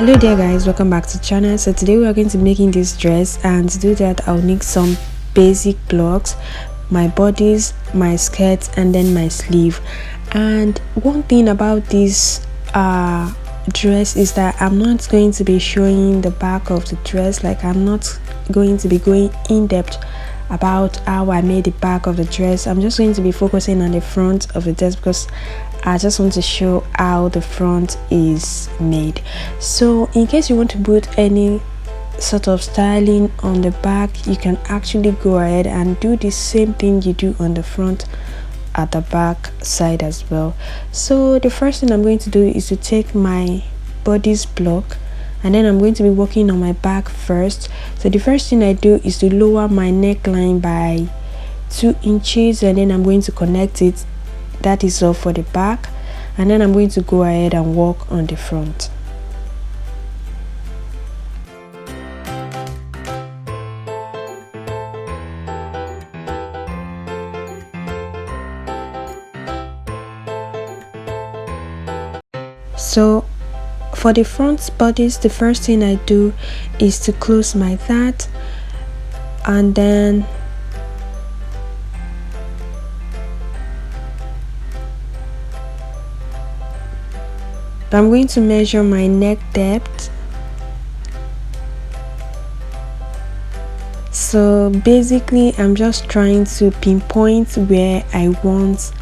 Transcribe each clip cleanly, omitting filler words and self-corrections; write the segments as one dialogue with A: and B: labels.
A: Hello there guys, welcome back to the channel. So today we are going to be making this dress, and to do that I'll need some basic blocks, my bodice, my skirt, and then my sleeve. And one thing about this dress is that I'm not going to be showing the back of the dress. Like, I'm not going to be going in depth about how I made the back of the dress. I'm just going to be focusing on the front of the dress because I just want to show how the front is made. So in case you want to put any sort of styling on the back, you can actually go ahead and do the same thing you do on the front at the back side as well. So the first thing I'm going to do is to take my bodice block, and then I'm going to be working on my back first. So the first thing I do is to lower my neckline by 2 inches, and then I'm going to connect it. That is all for the back, and then I'm going to go ahead and work on the front. So for the front bodice, the first thing I do is to close my that, and then I'm going to measure my neck depth. So basically I'm just trying to pinpoint where I want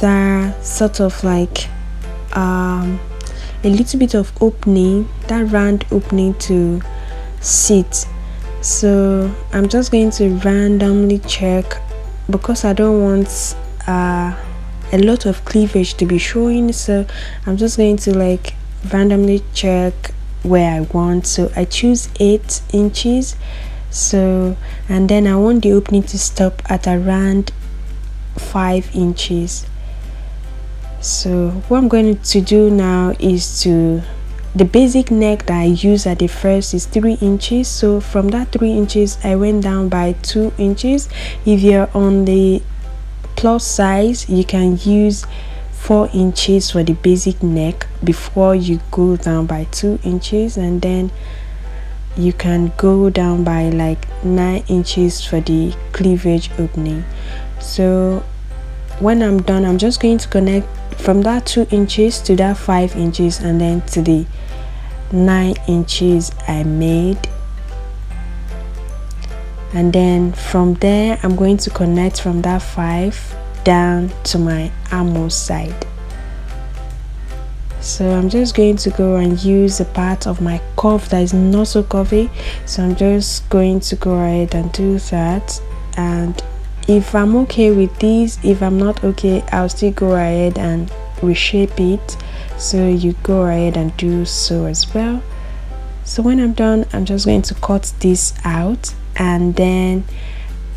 A: that sort of like a little bit of opening, that round opening to sit. So I'm just going to randomly check because I don't want a lot of cleavage to be showing. So I'm just going to like randomly check where I want. So I choose 8 inches. So, and then I want the opening to stop at around 5 inches. So what I'm going to do now is to, the basic neck that I use at the first is 3 inches. So from that 3 inches I went down by 2 inches. If you're on the plus size, you can use 4 inches for the basic neck before you go down by 2 inches, and then you can go down by like 9 inches for the cleavage opening. So when I'm done, I'm just going to connect from that 2 inches to that 5 inches, and then to the 9 inches I made. And then from there I'm going to connect from that 5 down to my armhole side. So I'm just going to go and use a part of my cuff that is not so curvy. So I'm just going to go ahead and do that, and if I'm okay with this, if I'm not okay, I'll still go ahead and reshape it. So you go ahead and do so as well. So when I'm done, I'm just going to cut this out and then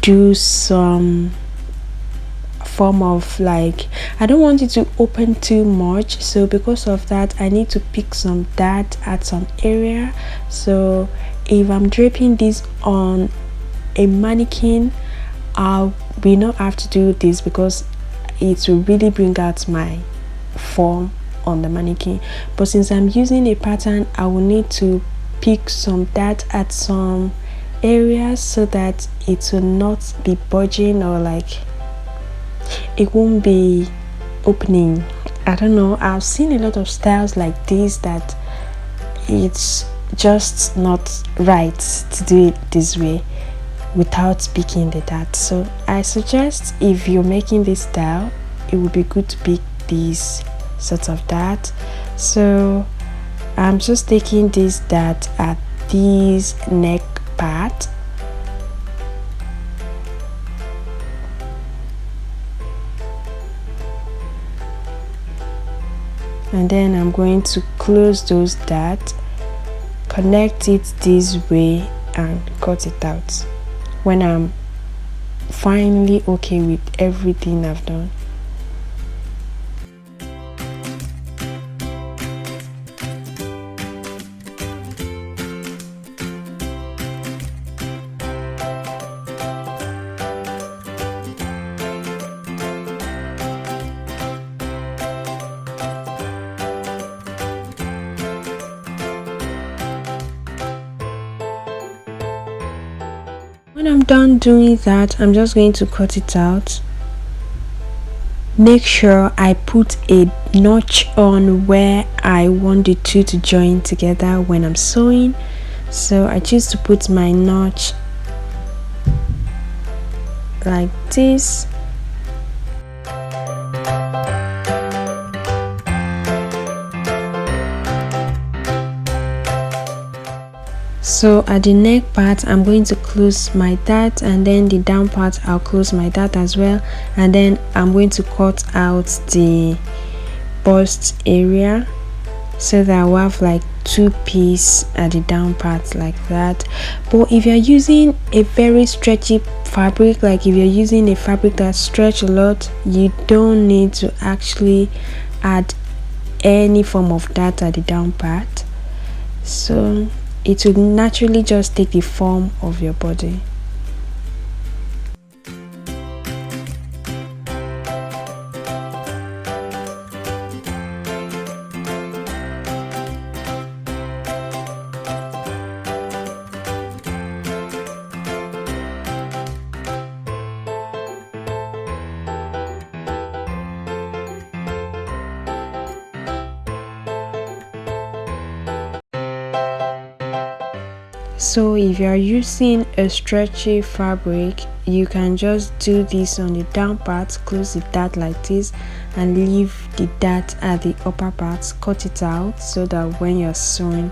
A: do some form of like, I don't want it to open too much, so because of that I need to pick some dart at some area. So if I'm draping this on a mannequin, I will not have to do this because it will really bring out my form on the mannequin. But since I'm using a pattern, I will need to pick some dart at some areas so that it will not be budging, or like it won't be opening. I don't know, I've seen a lot of styles like this that it's just not right to do it this way without picking the dart. So I suggest if you're making this style, it would be good to pick these sorts of dart. So I'm just taking this dart at this neck part, and then I'm going to close those darts, connect it this way, and cut it out when I'm finally okay with everything I've done. I'm done doing that, I'm just going to cut it out. Make sure I put a notch on where I want the two to join together when I'm sewing. So I choose to put my notch like this. So at the neck part, I'm going to close my dart, and then the down part I'll close my dart as well, and then I'm going to cut out the bust area so that I'll have like 2 pieces at the down part like that. But if you're using a very stretchy fabric, like if you're using a fabric that stretch a lot, you don't need to actually add any form of dart at the down part, so it will naturally just take the form of your body. So if you are using a stretchy fabric, you can just do this on the down part, close the dart like this, and leave the dart at the upper part, cut it out so that when you're sewing,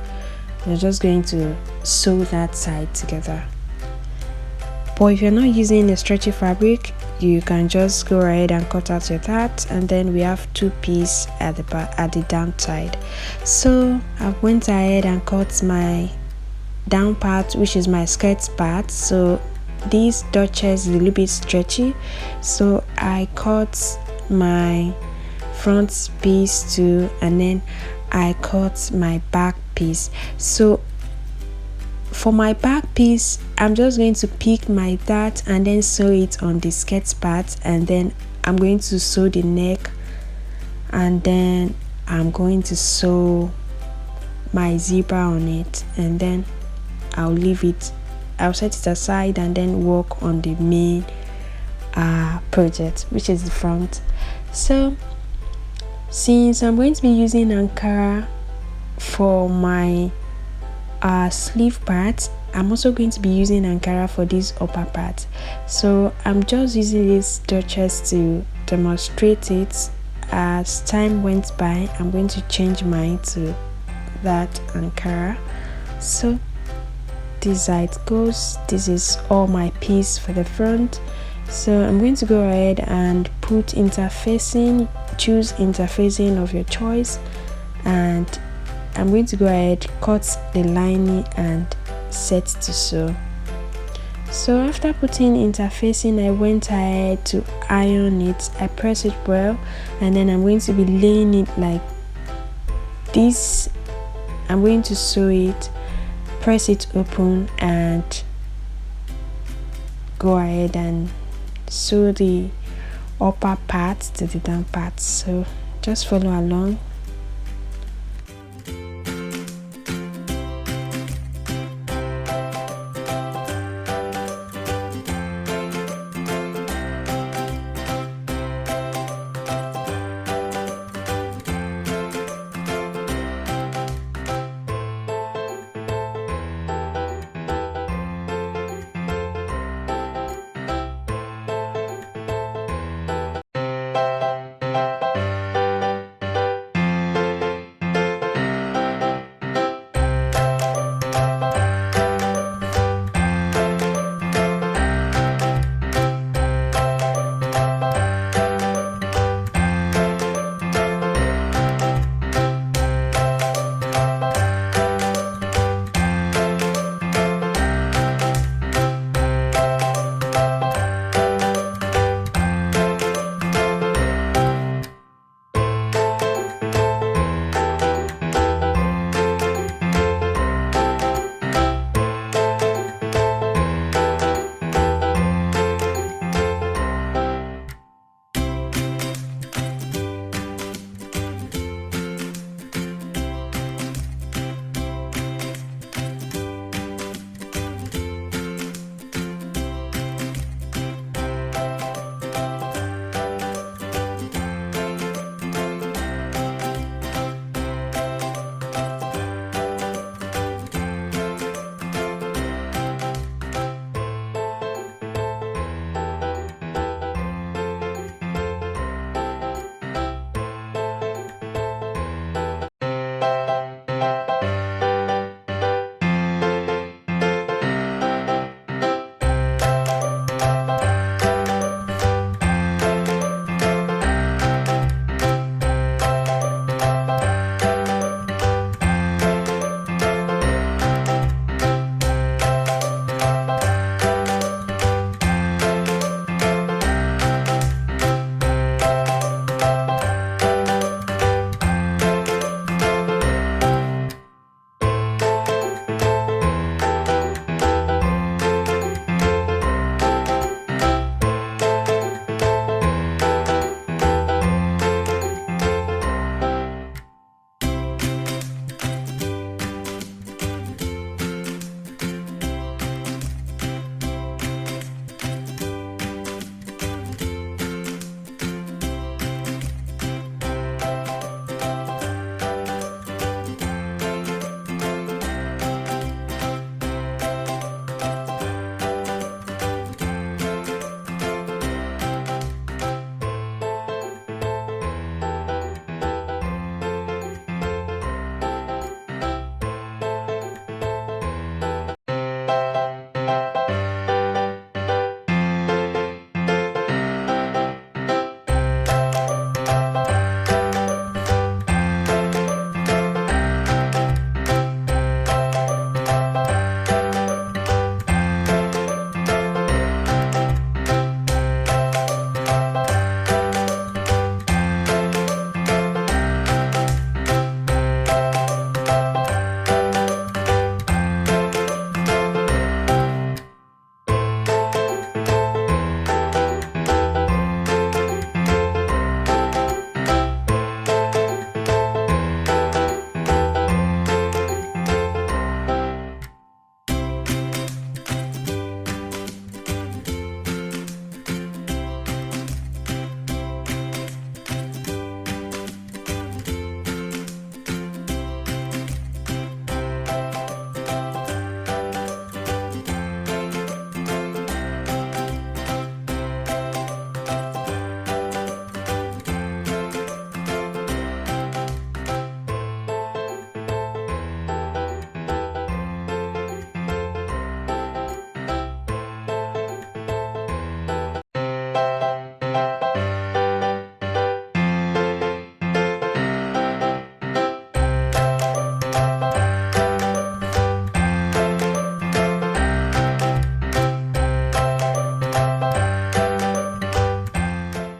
A: you're just going to sew that side together. But if you're not using a stretchy fabric, you can just go ahead and cut out your dart, and then we have 2 pieces at the down side. So I went ahead and cut my down part, which is my skirt part. So this duchess is a little bit stretchy, so I cut my front piece too, and then I cut my back piece. So for my back piece, I'm just going to pick my dart and then sew it on the skirt part, and then I'm going to sew the neck, and then I'm going to sew my zebra on it, and then I'll leave it, I'll set it aside and then work on the main project, which is the front. So since I'm going to be using Ankara for my sleeve part, I'm also going to be using Ankara for this upper part. So I'm just using this duchess to demonstrate it. As time went by, I'm going to change mine to that Ankara. So this is how it goes. This is all my piece for the front. So I'm going to go ahead and put interfacing, choose interfacing of your choice, and I'm going to go ahead, cut the lining and set to sew. So after putting interfacing, I went ahead to iron it. I press it well, and then I'm going to be laying it like this. I'm going to sew it, press it open, and go ahead and sew the upper part to the down part. So just follow along.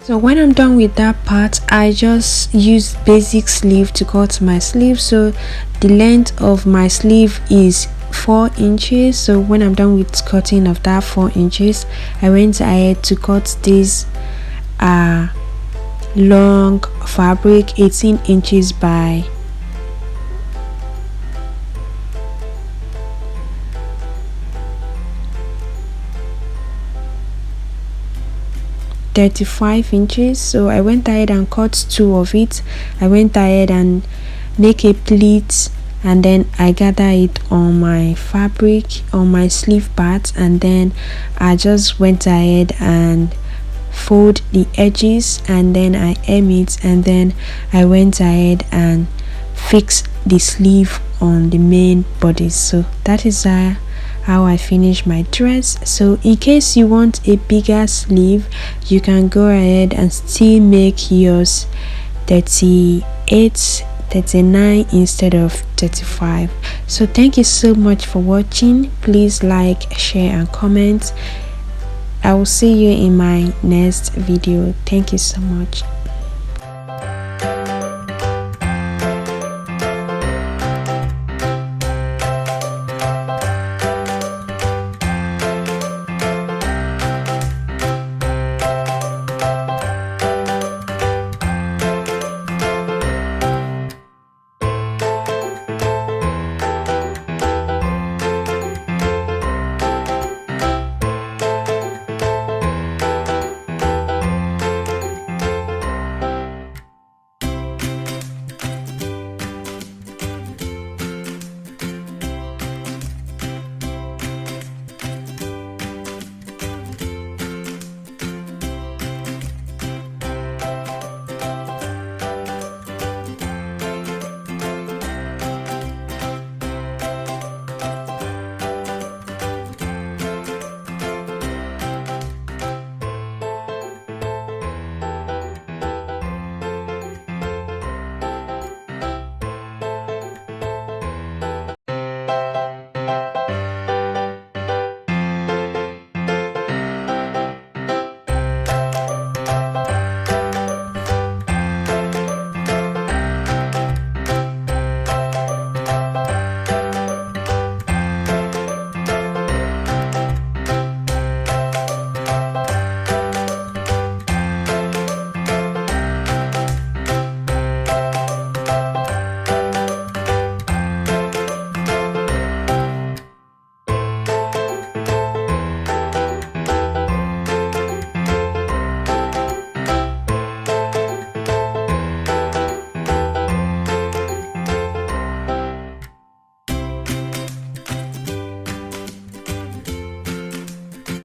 A: So when I'm done with that part, I just use basic sleeve to cut my sleeve. So the length of my sleeve is 4 inches. So when I'm done with cutting of that 4 inches, I went ahead to cut this long fabric 18 inches by 35 inches. So I went ahead and cut 2 of it. I went ahead and make a pleat, and then I gather it on my fabric, on my sleeve part, and then I just went ahead and fold the edges, and then I hem it, and then I went ahead and fix the sleeve on the main bodice. So that is how I finish my dress. So in case you want a bigger sleeve, you can go ahead and still make yours 38, 39 instead of 35. So thank you so much for watching. Please like, share and comment. I will see you in my next video. Thank you so much.